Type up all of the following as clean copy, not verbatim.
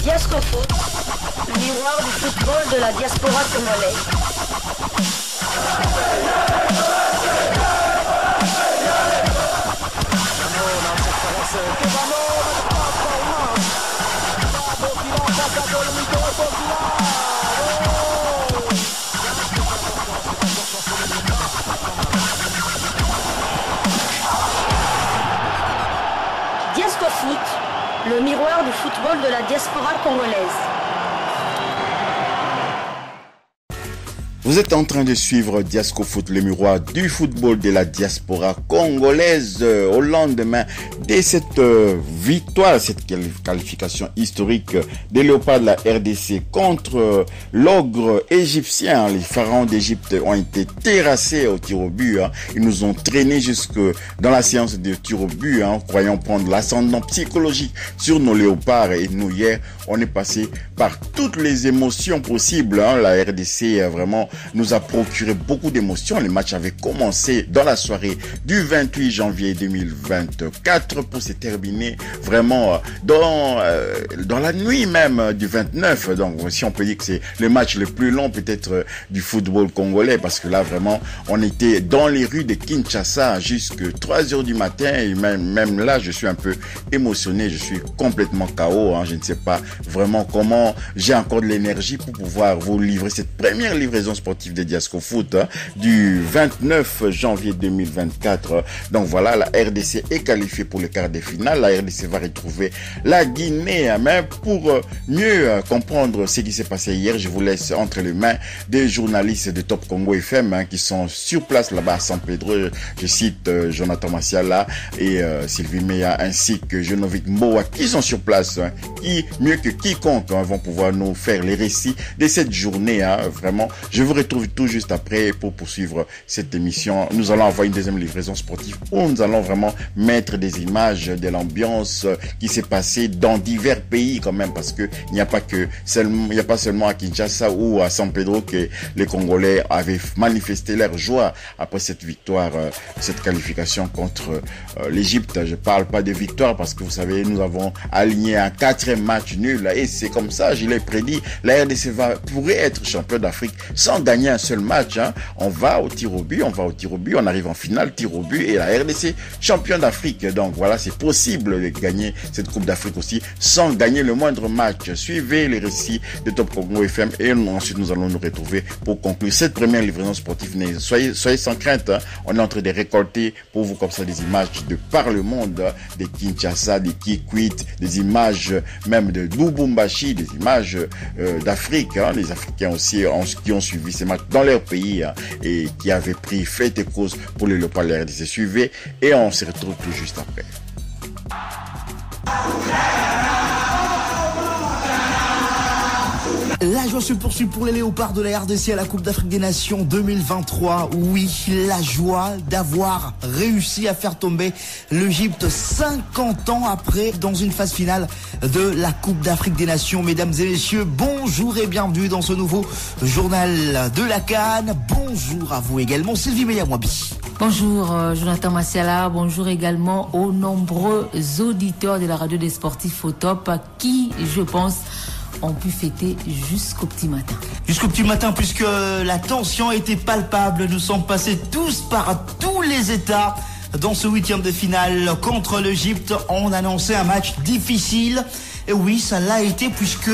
Diasco Foot, le miroir du football de la diaspora congolaise. Diasco Foot, le miroir du football de la diaspora congolaise. Vous êtes en train de suivre Diasco Foot, le miroir du football de la diaspora congolaise au lendemain de cette victoire, cette qualification historique des Léopards de la RDC contre l'ogre égyptien. Les pharaons d'Égypte ont été terrassés au tir au but. Ils nous ont traînés jusque dans la séance de tir au but, croyant prendre l'ascendant psychologique sur nos Léopards. Et nous, hier, on est passé par toutes les émotions possibles. La RDC vraiment nous a procuré beaucoup d'émotions. Les matchs avaient commencé dans la soirée du 28 janvier 2024 pour se terminer vraiment dans la nuit même du 29. Donc si on peut dire que c'est le match le plus long peut-être du football congolais, parce que là vraiment on était dans les rues de Kinshasa jusque 3 heures du matin, et même là je suis un peu émotionné, je suis complètement KO. Je ne sais pas vraiment comment j'ai encore de l'énergie pour pouvoir vous livrer cette première livraison sportive de Diasco Foot du 29 janvier 2024. Donc voilà, la RDC est qualifiée pour le quart de finale. La RDC va retrouver la Guinée. Mais pour mieux comprendre ce qui s'est passé hier, je vous laisse entre les mains des journalistes de Top Congo FM qui sont sur place là-bas à San Pedro. Je cite Jonathan Massiala et Sylvie Meya ainsi que Genovic Mboa qui sont sur place, qui mieux que quiconque vont pouvoir nous faire les récits de cette journée. Vraiment, je vous retrouve tout juste après pour poursuivre cette émission. Nous allons avoir une deuxième livraison sportive où nous allons vraiment mettre des images de l'ambiance qui s'est passée dans divers pays quand même, parce que il n'y a pas seulement à Kinshasa ou à San Pedro que les Congolais avaient manifesté leur joie après cette victoire, cette qualification contre l'Égypte. Je parle pas de victoire parce que vous savez, nous avons aligné un 4e match nul et c'est comme ça, je l'ai prédit, la RDC pourrait être champion d'Afrique sans gagner un seul match. On va au tir au but, on arrive en finale, tir au but, et la RDC champion d'Afrique. Donc voilà, c'est possible de gagner cette Coupe d'Afrique aussi sans gagner le moindre match. Suivez les récits de Top Congo FM et ensuite nous allons nous retrouver pour conclure cette première livraison sportive. Soyez sans crainte, on est en train de récolter pour vous comme ça des images de par le monde, des Kinshasa, des Kikwit, des images même de Lubumbashi, des images d'Afrique, les Africains aussi qui ont suivi ces matchs dans leur pays et qui avaient pris fait et cause pour le Léopards de la RDC. Suivez et on se retrouve tout juste après. La joie se poursuit pour les Léopards de la RDC à la Coupe d'Afrique des Nations 2023. Oui, la joie d'avoir réussi à faire tomber l'Égypte 50 ans après dans une phase finale de la Coupe d'Afrique des Nations. Mesdames et messieurs, bonjour et bienvenue dans ce nouveau journal de la CAN. Bonjour à vous également, Sylvie Meya-Mwabi. Bonjour Jonathan Massiala, bonjour également aux nombreux auditeurs de la radio des sportifs au top qui, je pense, ont pu fêter jusqu'au petit matin. Jusqu'au petit matin, puisque la tension était palpable. Nous sommes passés tous par tous les états. Dans ce 8e de finale contre l'Égypte, on annonçait un match difficile. Et oui, ça l'a été puisque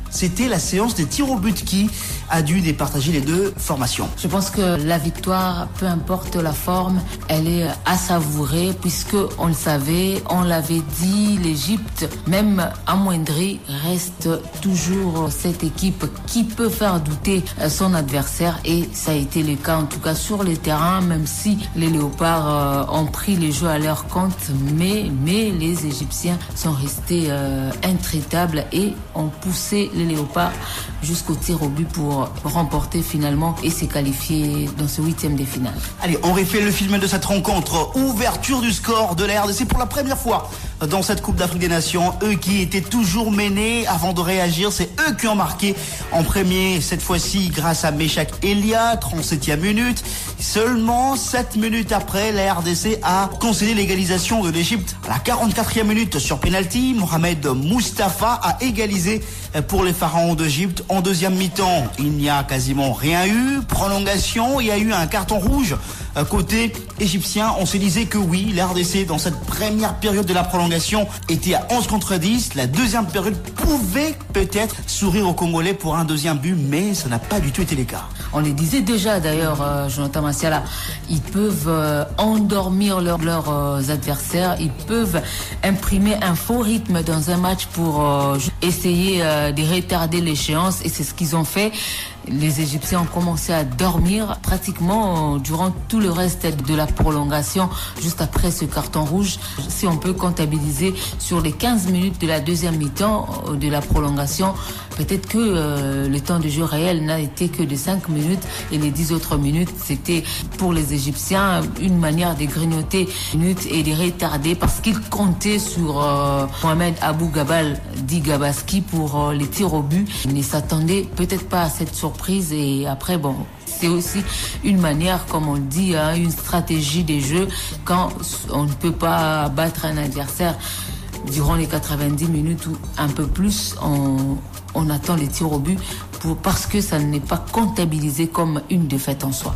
c'était la séance des tirs au but qui a dû départager les deux formations. Je pense que la victoire, peu importe la forme, elle est à savourer puisque on le savait, on l'avait dit, l'Égypte, même amoindrie, reste toujours cette équipe qui peut faire douter son adversaire et ça a été le cas en tout cas sur le terrain, même si les Léopards ont pris les jeux à leur compte, mais les Égyptiens sont restés intraitables et ont poussé les Léopards jusqu'au tir au but pour remporter finalement et se qualifier dans ce 8e de finale. Allez, on refait le film de cette rencontre. Ouverture du score de la RDC pour la première fois dans cette Coupe d'Afrique des Nations. Eux qui étaient toujours menés avant de réagir, c'est eux qui ont marqué en premier, cette fois-ci grâce à Meshak Elia, 37e minute. Seulement 7 minutes après, la RDC a concédé l'égalisation de l'Égypte. À la 44e minute sur penalty, Mohamed Mustafa a égalisé pour les pharaons d'Égypte. En deuxième mi-temps, il n'y a quasiment rien eu. Prolongation, il y a eu un carton rouge côté égyptien. On se disait que oui, la RDC dans cette première période de la prolongation était à 11 contre 10. La deuxième période pouvait peut-être sourire aux Congolais pour un deuxième but, mais ça n'a pas du tout été le cas. On les disait déjà d'ailleurs, Jonathan Massiala, ils peuvent endormir leurs adversaires, ils peuvent imprimer un faux rythme dans un match pour essayer de retarder l'échéance, et c'est ce qu'ils ont fait. Les Égyptiens ont commencé à dormir pratiquement durant tout le reste de la prolongation, juste après ce carton rouge. Si on peut comptabiliser sur les 15 minutes de la deuxième mi-temps de la prolongation, peut-être que le temps de jeu réel n'a été que de 5 minutes, et les 10 autres minutes, c'était pour les Égyptiens une manière de grignoter minutes et de retarder, parce qu'ils comptaient sur Mohamed Abou Gabal dit Gabaski pour les tirs au but. Ils ne s'attendaient peut-être pas à cette surprise, et après bon, c'est aussi une manière, comme on le dit, une stratégie des jeux. Quand on ne peut pas battre un adversaire durant les 90 minutes ou un peu plus, on attend les tirs au but parce que ça n'est pas comptabilisé comme une défaite en soi.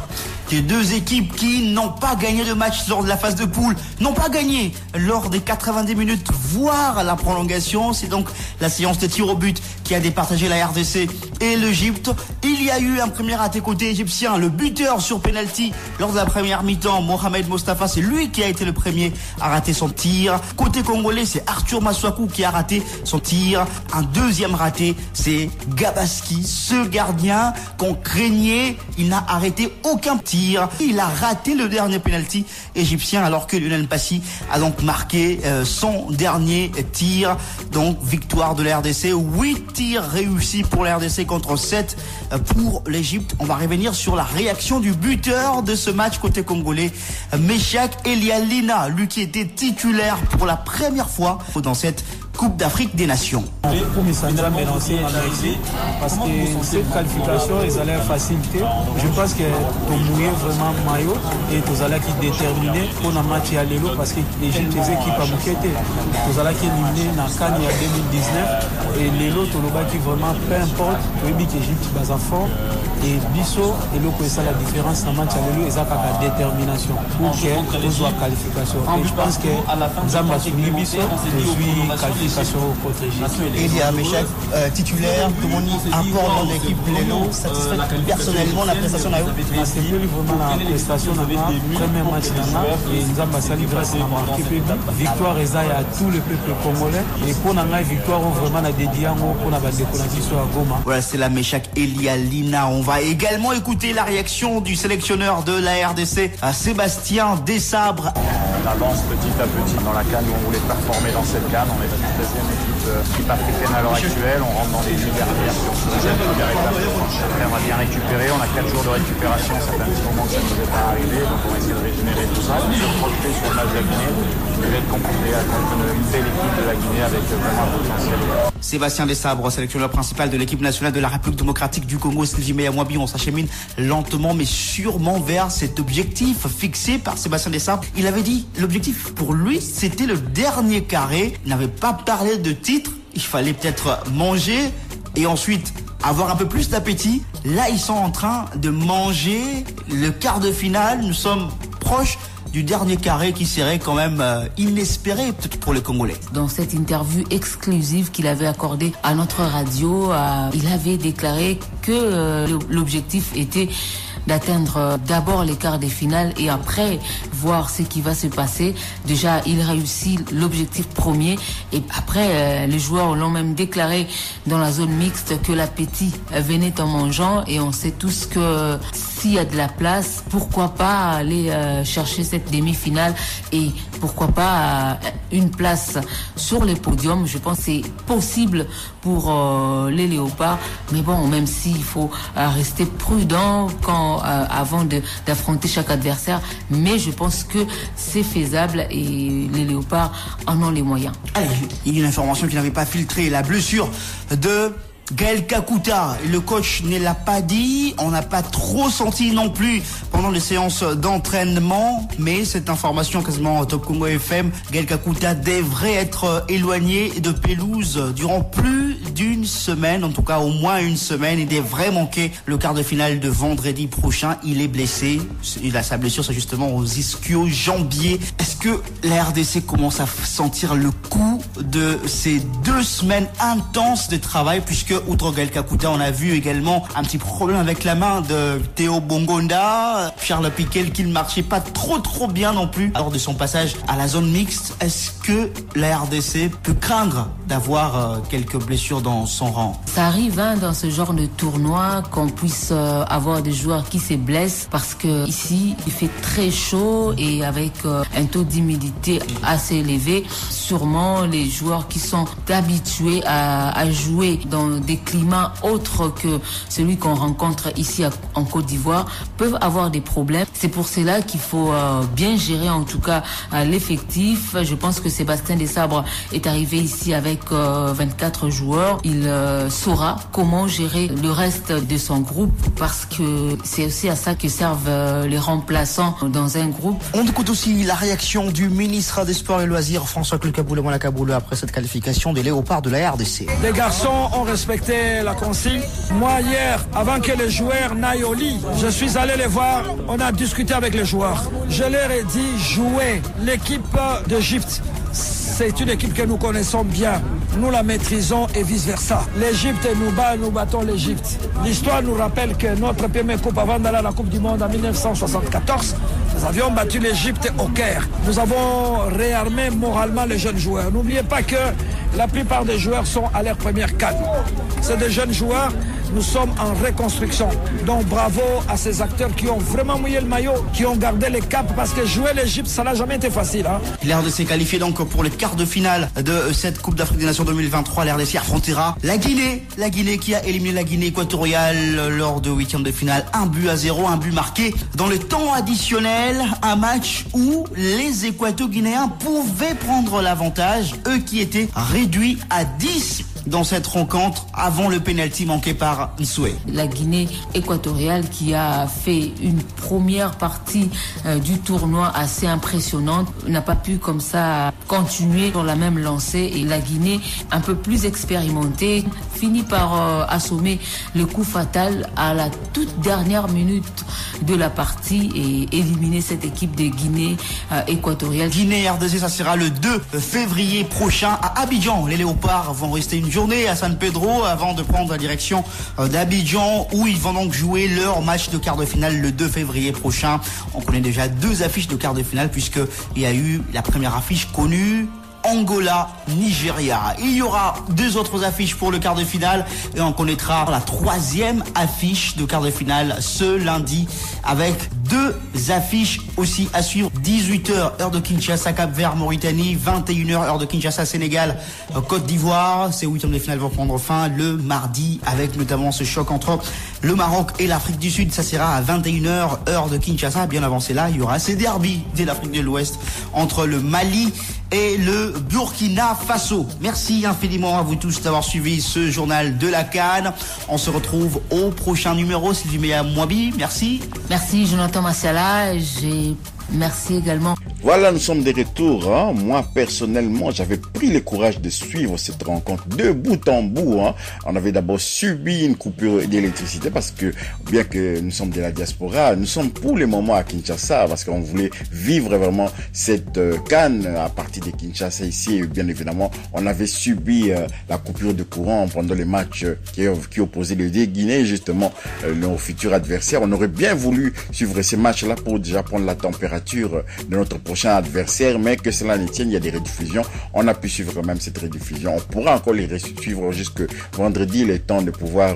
Les deux équipes qui n'ont pas gagné de match lors de la phase de poule, n'ont pas gagné lors des 90 minutes, voire la prolongation. C'est donc la séance de tirs au but qui a départagé la RDC et l'Égypte. Il y a eu un premier raté côté égyptien, le buteur sur penalty lors de la première mi-temps, Mohamed Mustafa, c'est lui qui a été le premier à rater son tir. Côté congolais, c'est Arthur Maswaku qui a raté son tir. Un deuxième raté, c'est Gabaski, ce gardien qu'on craignait, il n'a arrêté aucun tir. Il a raté le dernier penalty égyptien, alors que Lionel Passy a donc marqué son dernier tir. Donc victoire de la RDC, 8 tirs réussis pour la RDC contre 7 pour l'Égypte. On va revenir sur la réaction du buteur de ce match côté congolais, Meshak Elia Lina, lui qui était titulaire pour la première fois dans cette Coupe d'Afrique des Nations. Pour mes Sandra Mélancé, parce que cette qualification, ils allaient faciliter. Je pense que pour mouiller vraiment maillot et tous allez qui déterminer pour un match à l'élo, parce que l'Égypte des équipes à Moukete, tous allez qui éliminer dans Cannes en 2019, et l'élo, tout le bas qui vraiment, peu importe, pour l'Égypte, l'Égypte bas en fort, et Bisso, et l'eau, c'est ça la différence dans le match à l'élo, ils ont la détermination pour que soit qualification. Et je pense que nous avons suivi Bisso, depuis qualification. Il y a Meshak titulaire, comment on apporte dans l'équipe Lélo, satisfait personnellement la prestation là. C'est vraiment la prestation dans le premier match et nous avons passé grâce à la victoire à tout le peuple congolais, et pour la victoire vraiment la dédiée pour la déconnexion à Goma. Voilà, c'est la Meshak Elia Lina. On va également écouter la réaction du sélectionneur de la RDC, à Sébastien Desabre. On avance petit à petit dans la CAN où on voulait performer dans cette CAN. On est la 13e équipe africaine à l'heure actuelle. On rentre dans les 10 dernières sur ce deuxième première étape. On va bien récupérer. On a 4 jours de récupération. Ça fait un petit moment que ça ne nous est pas arrivé. Donc on va essayer de régénérer tout ça. Se projeter sur le match de la Guinée. Je vais être confronté à une belle équipe de la Guinée avec vraiment un potentiel. Sébastien Desabre, sélectionneur principal de l'équipe nationale de la République démocratique du Congo, Sylvie Meya-Mwabi. On s'achemine lentement mais sûrement vers cet objectif fixé par Sébastien Desabre. Il avait dit l'objectif pour lui, c'était le dernier carré. Il n'avait pas parlé de titre. Il fallait peut-être manger et ensuite avoir un peu plus d'appétit. Là, ils sont en train de manger le quart de finale. Nous sommes proches du dernier carré qui serait quand même inespéré peut-être pour les Congolais. Dans cette interview exclusive qu'il avait accordée à notre radio, il avait déclaré que l'objectif était d'atteindre d'abord les quarts des finales et après voir ce qui va se passer. Déjà, il réussit l'objectif premier et après, les joueurs l'ont même déclaré dans la zone mixte que l'appétit venait en mangeant, et on sait tous que s'il y a de la place, pourquoi pas aller chercher cette demi-finale et pourquoi pas une place sur les podiums. Je pense que c'est possible pour les Léopards, mais bon, même s'il faut rester prudent avant d'affronter chaque adversaire, mais je pense que c'est faisable et les Léopards en ont les moyens. Allez, il y a une information qui n'avait pas filtré, la blessure de Gaël Kakuta, le coach ne l'a pas dit, on n'a pas trop senti non plus pendant les séances d'entraînement, mais cette information quasiment Top Congo FM, Gaël Kakuta devrait être éloigné de pelouse durant plus d'une semaine, en tout cas au moins une semaine. Il devrait manquer le quart de finale de vendredi prochain. Il est blessé, sa blessure c'est justement aux ischio-jambiers. Est-ce que la RDC commence à sentir le coup de ces 2 semaines intenses de travail, puisque outre Gaël Kakuta, on a vu également un petit problème avec la main de Théo Bongonda, Charles Piquel qui ne marchait pas trop bien non plus lors de son passage à la zone mixte. Est-ce que la RDC peut craindre d'avoir quelques blessures dans son rang? Ça arrive dans ce genre de tournoi qu'on puisse avoir des joueurs qui se blessent parce que ici il fait très chaud et avec un taux d'humidité assez élevé. Sûrement les joueurs qui sont habitués à jouer dans des climats autres que celui qu'on rencontre ici en Côte d'Ivoire peuvent avoir des problèmes. C'est pour cela qu'il faut bien gérer en tout cas l'effectif. Je pense que Sébastien Desabre est arrivé ici avec 24 joueurs. Il saura comment gérer le reste de son groupe parce que c'est aussi à ça que servent les remplaçants dans un groupe. On écoute aussi la réaction du ministre des Sports et Loisirs, François Kaboulé après cette qualification des Léopards de la RDC. Les garçons ont respecté la consigne. Moi hier, avant que les joueurs n'aillent au lit, je suis allé les voir, on a discuté avec les joueurs. Je leur ai dit jouer. L'équipe d'Égypte, c'est une équipe que nous connaissons bien. Nous la maîtrisons et vice-versa. L'Égypte nous bat, nous battons l'Égypte. L'histoire nous rappelle que notre première coupe avant d'aller à la Coupe du Monde en 1974, nous avions battu l'Égypte au Caire. Nous avons réarmé moralement les jeunes joueurs. N'oubliez pas que la plupart des joueurs sont à leur première CAN. C'est des jeunes joueurs, nous sommes en reconstruction. Donc bravo à ces acteurs qui ont vraiment mouillé le maillot, qui ont gardé les caps parce que jouer l'Égypte, ça n'a jamais été facile. L'RDC qualifié donc pour le quart de finale de cette Coupe d'Afrique des Nations 2023. L'RDC affrontera la Guinée. La Guinée qui a éliminé la Guinée équatoriale lors de 8e de finale. 1-0, un but marqué dans le temps additionnel. Un match où les Équato-Guinéens pouvaient prendre l'avantage. Eux qui étaient réduits à 10 dans cette rencontre avant le pénalty manqué par Nsoué. La Guinée équatoriale qui a fait une première partie du tournoi assez impressionnante n'a pas pu comme ça continuer sur la même lancée et la Guinée un peu plus expérimentée finit par assommer le coup fatal à la toute dernière minute de la partie et éliminer cette équipe de Guinée équatoriale. Guinée RDC, ça sera le 2 février prochain à Abidjan. Les Léopards vont rester une journée à San Pedro avant de prendre la direction d'Abidjan où ils vont donc jouer leur match de quart de finale le 2 février prochain. On connaît déjà 2 affiches de quart de finale puisqu'il y a eu la première affiche connue, Angola, Nigeria. Il y aura 2 autres affiches pour le quart de finale et on connaîtra la 3e affiche de quart de finale ce lundi avec 2 affiches aussi à suivre. 18h heure de Kinshasa, Cap-Vert, Mauritanie. 21h heure de Kinshasa, Sénégal, Côte d'Ivoire. Ces 8e de finale vont prendre fin le mardi avec notamment ce choc entre le Maroc et l'Afrique du Sud. Ça sera à 21h heure de Kinshasa. Bien avancé là, il y aura ces derbys de l'Afrique de l'Ouest entre le Mali et le Burkina Faso. Merci infiniment à vous tous d'avoir suivi ce journal de la CAN. On se retrouve au prochain numéro. Sylvie Meya Mouabi, merci. Merci Jonathan Massiala. Merci également. Voilà, nous sommes de retour. Moi, personnellement, j'avais pris le courage de suivre cette rencontre de bout en bout. On avait d'abord subi une coupure d'électricité parce que, bien que nous sommes de la diaspora, nous sommes pour le moment à Kinshasa parce qu'on voulait vivre vraiment cette CAN à partir de Kinshasa ici. Et bien évidemment, on avait subi la coupure de courant pendant les matchs qui opposaient les deux Guinées, justement, nos futurs adversaires. On aurait bien voulu suivre ces matchs-là pour déjà prendre la température température de notre prochain adversaire, mais que cela ne tienne, il y a des rediffusions. On a pu suivre quand même cette rediffusion. On pourra encore les suivre jusque vendredi, le temps de pouvoir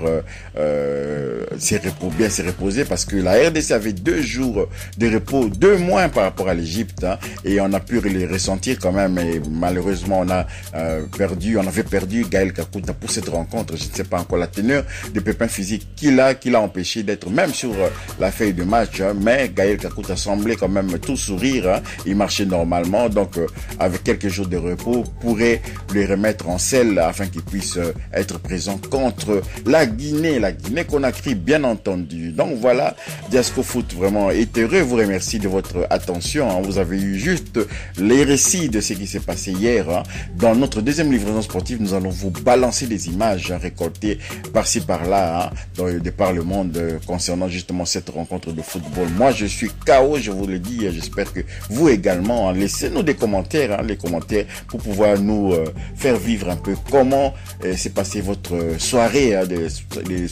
bien se reposer, parce que la RDC avait 2 jours de repos, 2 moins par rapport à l'Égypte, hein, et on a pu les ressentir quand même. Et malheureusement, on avait perdu Gaël Kakuta pour cette rencontre. Je ne sais pas encore la teneur des pépins physiques qui l'a empêché d'être même sur la feuille de match, hein, mais Gaël Kakuta semblait quand même tout sourire, hein, il marchait normalement, donc avec quelques jours de repos, pourrait les remettre en selle afin qu'il puisse être présent contre la Guinée Conakry, bien entendu. Donc voilà, Diasco Foot vraiment est heureux, vous remercie de votre attention, hein. Vous avez eu juste les récits de ce qui s'est passé hier, hein. Dans notre deuxième livraison sportive, nous allons vous balancer des images, hein, récoltées par-ci par-là, hein, par le monde, concernant justement cette rencontre de football. Moi je suis KO, je vous le dis, j'espère que vous également, hein. Laissez-nous des commentaires, hein, les commentaires pour pouvoir nous faire vivre un peu comment s'est passée votre soirée, hein,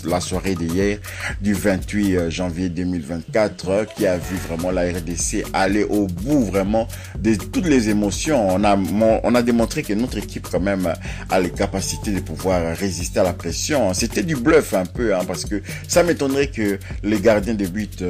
la soirée d'hier du 28 janvier 2024, qui a vu vraiment la RDC aller au bout vraiment de toutes les émotions. On a démontré que notre équipe quand même a les capacités de pouvoir résister à la pression. C'était du bluff un peu, hein, parce que ça m'étonnerait que les gardiens de but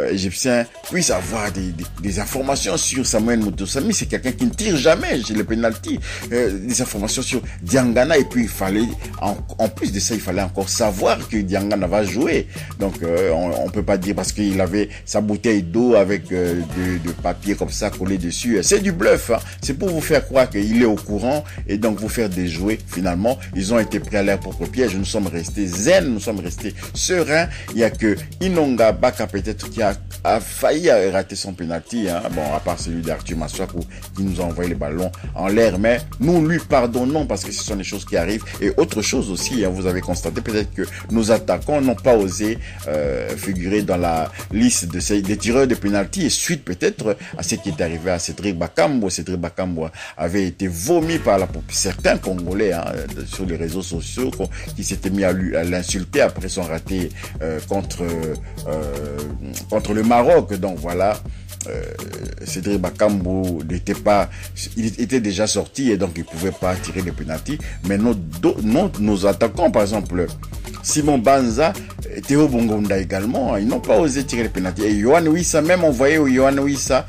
égyptiens puissent avoir des informations sur Samuel Moutoussamy. C'est quelqu'un qui ne tire jamais chez les pénaltys. Des informations sur Diangana, et puis il fallait, en plus de ça, il fallait encore savoir que Diangana va jouer. Donc on peut pas dire parce qu'il avait sa bouteille d'eau avec de papier comme ça collé dessus. C'est du bluff, hein. C'est pour vous faire croire qu'il est au courant et donc vous faire déjouer. Finalement, ils ont été pris à leur propre piège. Nous sommes restés zen, nous sommes restés sereins. Il y a que Inonga Baka peut-être qui a failli rater son penalty, hein. Bon, à part celui d'Arthur Massakou qui nous a envoyé les ballons en l'air, mais nous lui pardonnons parce que ce sont des choses qui arrivent. Et autre chose aussi, hein, vous avez constaté peut-être que nos attaquants n'ont pas osé figurer dans la liste des tireurs de penalty, et suite peut-être à ce qui est arrivé à Cédric Bakambu. Cédric Bakambu avait été vomi par certains Congolais, hein, sur les réseaux sociaux, qui s'étaient mis à l'insulter après son raté contre le Maroc. Donc voilà, Cédric Bakambu il était déjà sorti et donc il pouvait pas tirer les penalty. Mais nos attaquants, par exemple Simon Banza, Théo Bongonda également, ils n'ont pas osé tirer les penalty. Et Yohan Wissa, même on voyait Yohan Wissa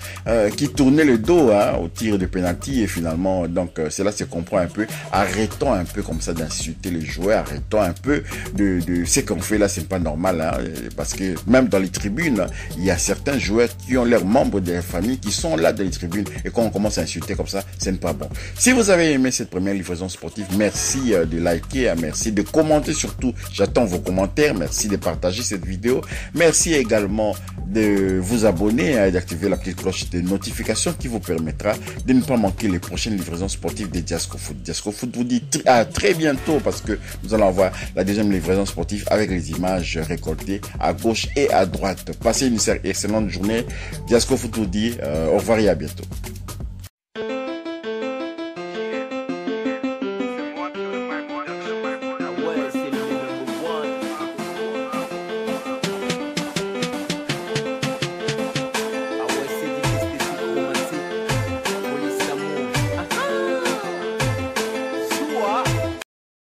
qui tournait le dos, hein, au tir de penalty. Et finalement, donc cela se comprend un peu. Arrêtons un peu comme ça d'insulter les joueurs, arrêtons un peu de ce qu'on fait là, c'est pas normal, hein, parce que même dans les tribunes, il y a certains joueurs qui ont leurs membres de leur famille qui sont là dans les tribunes, et quand on commence à insulter comme ça, c'est pas bon. Si vous avez aimé cette première livraison sportive, merci de liker, merci de commenter surtout. J'attends vos commentaires. Merci de partager cette vidéo. Merci également de vous abonner et d'activer la petite cloche de notification qui vous permettra de ne pas manquer les prochaines livraisons sportives de Diasco Foot. Diasco Foot vous dit à très bientôt, parce que nous allons avoir la deuxième livraison sportive avec les images récoltées à gauche et à droite. Passez une excellente journée. Diasco Foot vous dit au revoir et à bientôt.